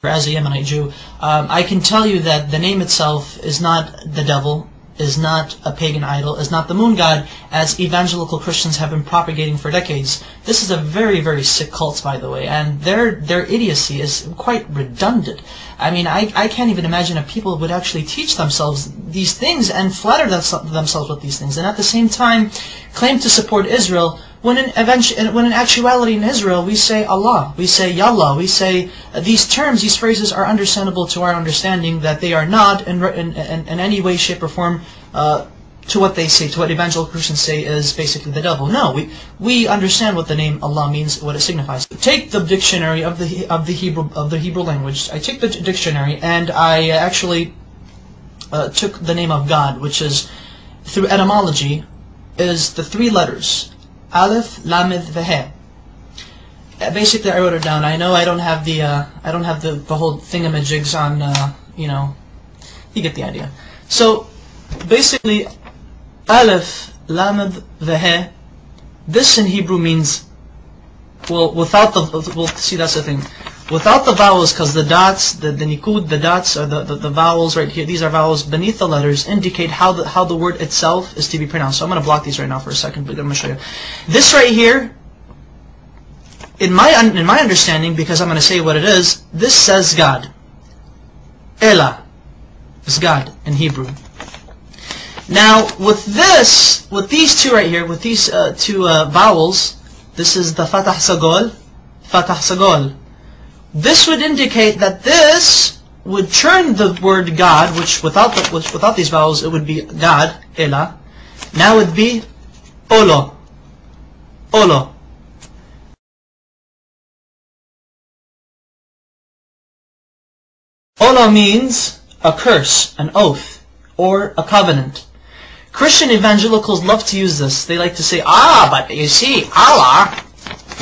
as a Yemenite Jew, I can tell you that the name itself is not the devil, is not a pagan idol, is not the moon god, as evangelical Christians have been propagating for decades. This is a very, very sick cult, by the way, and their idiocy is quite redundant. I mean, I can't even imagine if people would actually teach themselves these things and flatter themselves with these things, and at the same time claim to support Israel, when in actuality in Israel we say Allah, we say Yallah, we say these terms, these phrases are understandable to our understanding, that they are not in any way, shape or form to what they say, to what evangelical Christians say is basically the devil. No, we understand what the name Allah means, what it signifies. Take the dictionary of the Hebrew language. I take the dictionary and I actually took the name of God, which is, through etymology, is the three letters Aleph, Lamed, Veh. Basically, I wrote it down. I know I don't have the whole thingamajigs on, you know, you get the idea. So basically, Aleph, Lamed, Veh. This in Hebrew means, well, without the, well, see, that's the thing. Without the vowels, because the dots, the nikud, the dots, or the vowels right here, these are vowels beneath the letters, indicate how the word itself is to be pronounced. So I'm going to block these right now for a second, but I'm going to show you. This right here, in my understanding, because I'm going to say what it is, this says God. Elah is God in Hebrew. Now, with these two right here, with these two vowels, this is the Fatah Sagol, Fatah Sagol. This would indicate that this would turn the word God, which without these vowels it would be God, Elah. Now it would be Olo, Olo. Olo means a curse, an oath, or a covenant. Christian evangelicals love to use this. They like to say, but you see, Allah,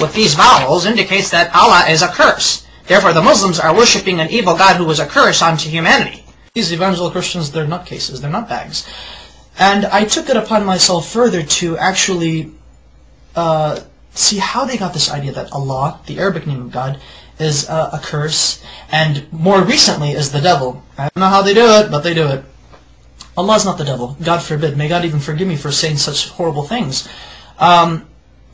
with these vowels, indicates that Allah is a curse. Therefore, the Muslims are worshipping an evil God who was a curse onto humanity. These evangelical Christians, they're nutcases, they're nutbags. And I took it upon myself further to actually see how they got this idea that Allah, the Arabic name of God, is a curse, and more recently is the devil. I don't know how they do it, but they do it. Allah is not the devil. God forbid. May God even forgive me for saying such horrible things.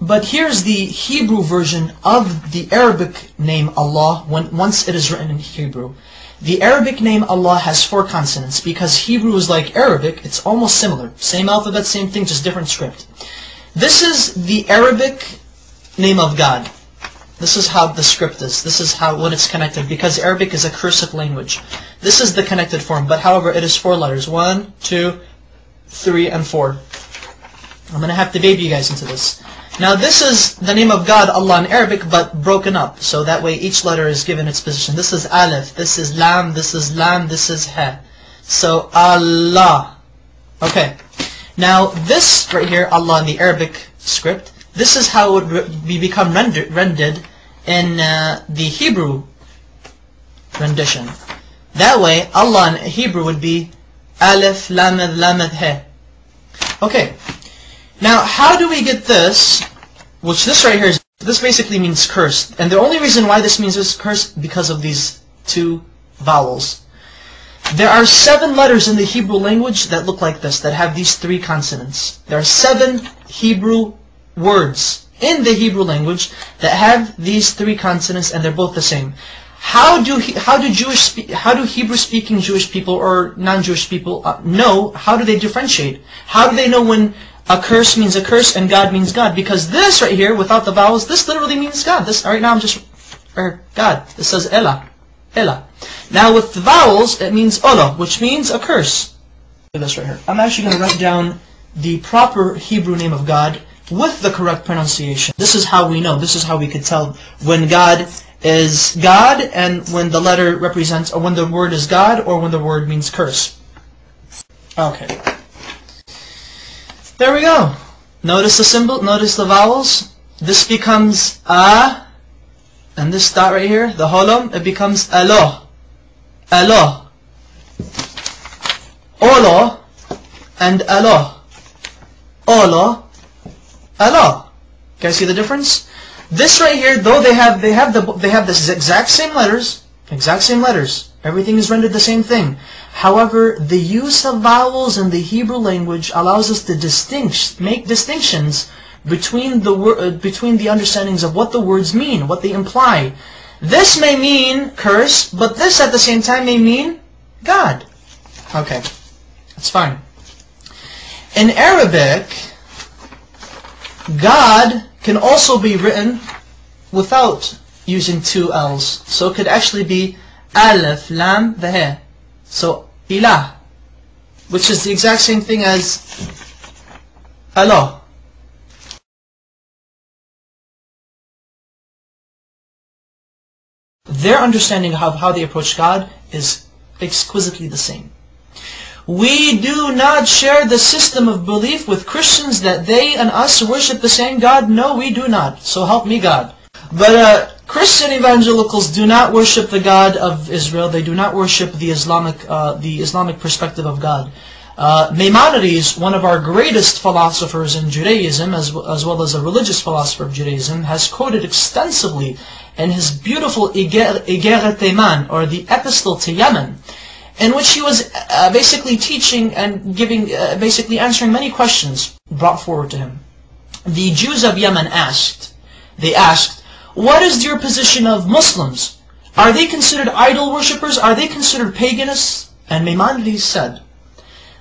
But here's the Hebrew version of the Arabic name Allah once it is written in Hebrew. The Arabic name Allah has 4 consonants because Hebrew is like Arabic. It's almost similar. Same alphabet, same thing, just different script. This is the Arabic name of God. This is how the script is. This is when it's connected, because Arabic is a cursive language. This is the connected form, but however it is 4 letters. 1, 2, 3, and 4. I'm going to have to baby you guys into this. Now this is the name of God, Allah, in Arabic, but broken up. So that way each letter is given its position. This is Aleph, this is Lam, this is Lam, this is He. So Allah. Okay. Now this right here, Allah in the Arabic script, this is how it would become rendered in the Hebrew rendition. That way, Allah in Hebrew would be Aleph, Lamed, Lamed, He. Okay. Now, how do we get this? Which this right here is, this basically means curse. And the only reason why this means this curse, because of these 2 vowels. There are 7 letters in the Hebrew language that look like this, that have these 3 consonants. There are 7 Hebrew words in the Hebrew language that have these 3 consonants, and they're both the same. How do Hebrew-speaking Jewish people or non-Jewish people know? How do they differentiate? How do they know when a curse means a curse and God means God? Because this right here, without the vowels, this literally means God. This right now I'm just God. This says Elah, Elah. Now with the vowels, it means Olo, which means a curse. This right here. I'm actually going to write down the proper Hebrew name of God with the correct pronunciation. This is how we know. This is how we could tell when God is God and when the letter represents, or when the word is God, or when the word means curse. Okay. There we go. Notice the symbol, notice the vowels. This becomes A, and this dot right here, the holom, it becomes Alo. Alo. Olo and Alo. Olo, Alo. Can you see the difference? This right here, though they have the exact same letters, Exact same letters. Everything is rendered the same thing. However, the use of vowels in the Hebrew language allows us to make distinctions between the understandings of what the words mean, what they imply. This may mean curse, but this at the same time may mean God. Okay, that's fine. In Arabic, God can also be written without using two L's. So it could actually be Alif, Lam, the He. So Ilah, which is the exact same thing as Allah. Their understanding of how they approach God is exquisitely the same. We do not share the system of belief with Christians that they and us worship the same God. No, we do not. So help me God. But Christian evangelicals do not worship the God of Israel. They do not worship the Islamic perspective of God. Maimonides, one of our greatest philosophers in Judaism, as well as a religious philosopher of Judaism, has quoted extensively in his beautiful Igeret Teman, or the Epistle to Yemen, in which he was basically teaching and basically answering many questions brought forward to him. The Jews of Yemen asked, what is your position of Muslims? Are they considered idol worshippers? Are they considered paganists? And Maimonides said,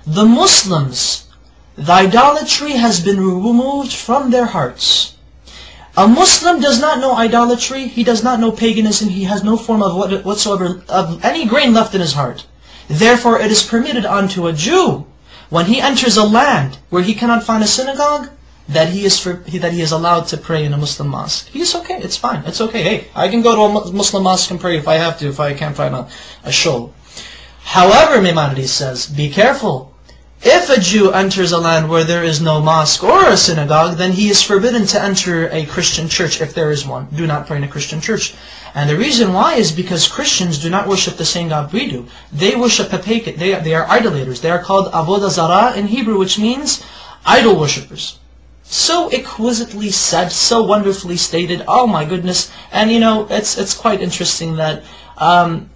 the Muslims, the idolatry has been removed from their hearts. A Muslim does not know idolatry, he does not know paganism, he has no form of whatsoever of any grain left in his heart. Therefore it is permitted unto a Jew, when he enters a land where he cannot find a synagogue, that he is allowed to pray in a Muslim mosque. He's okay, it's fine, it's okay. Hey, I can go to a Muslim mosque and pray if I have to, if I can't find a shul. However, Maimonides says, be careful. If a Jew enters a land where there is no mosque or a synagogue, then he is forbidden to enter a Christian church if there is one. Do not pray in a Christian church. And the reason why is because Christians do not worship the same God we do. They worship a pagan. They are idolaters. They are called avodah zarah in Hebrew, which means idol worshippers. So exquisitely said, so wonderfully stated. Oh my goodness! And you know, it's quite interesting that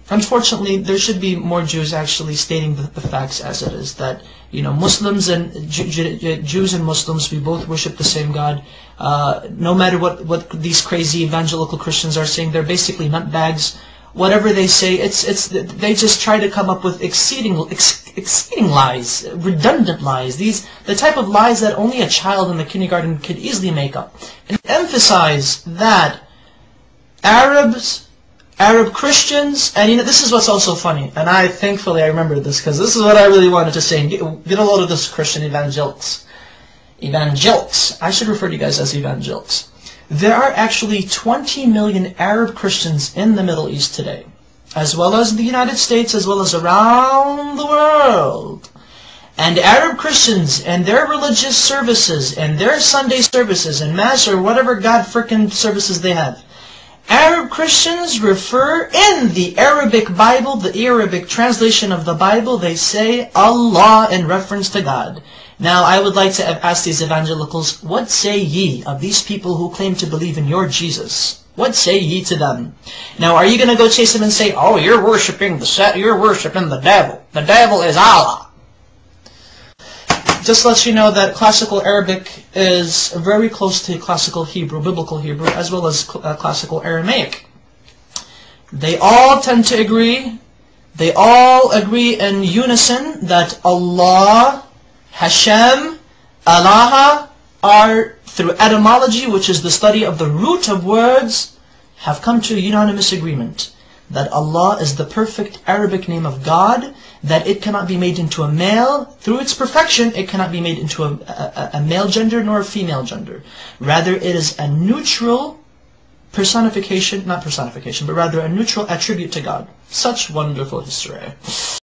unfortunately there should be more Jews actually stating the facts as it is. That you know, Muslims and Jews and Muslims, we both worship the same God. No matter what these crazy evangelical Christians are saying, they're basically nutbags. Whatever they say, they just try to come up with exceeding lies, redundant lies. The type of lies that only a child in the kindergarten could easily make up. And emphasize that Arab Christians, and you know, this is what's also funny, and thankfully I remember this, because this is what I really wanted to say, and get a load of this, Christian evangelics. I should refer to you guys as evangelics. There are actually 20 million Arab Christians in the Middle East today, as well as the United States, as well as around the world. And Arab Christians and their religious services, and their Sunday services, and Mass, or whatever God frickin' services they have, Arab Christians refer in the Arabic Bible, the Arabic translation of the Bible, they say Allah in reference to God. Now, I would like to ask these evangelicals, what say ye of these people who claim to believe in your Jesus? What say ye to them? Now, are you going to go chase them and say, oh, you're worshiping the devil. The devil is Allah. Just let you know that classical Arabic is very close to classical Hebrew, biblical Hebrew, as well as classical Aramaic. They all tend to agree, they all agree in unison that Allah, Hashem, Allah are, through etymology, which is the study of the root of words, have come to a unanimous agreement that Allah is the perfect Arabic name of God, that it cannot be made into a male. Through its perfection, it cannot be made into a male gender nor a female gender. Rather, it is a neutral personification, not personification, but rather a neutral attribute to God. Such wonderful history.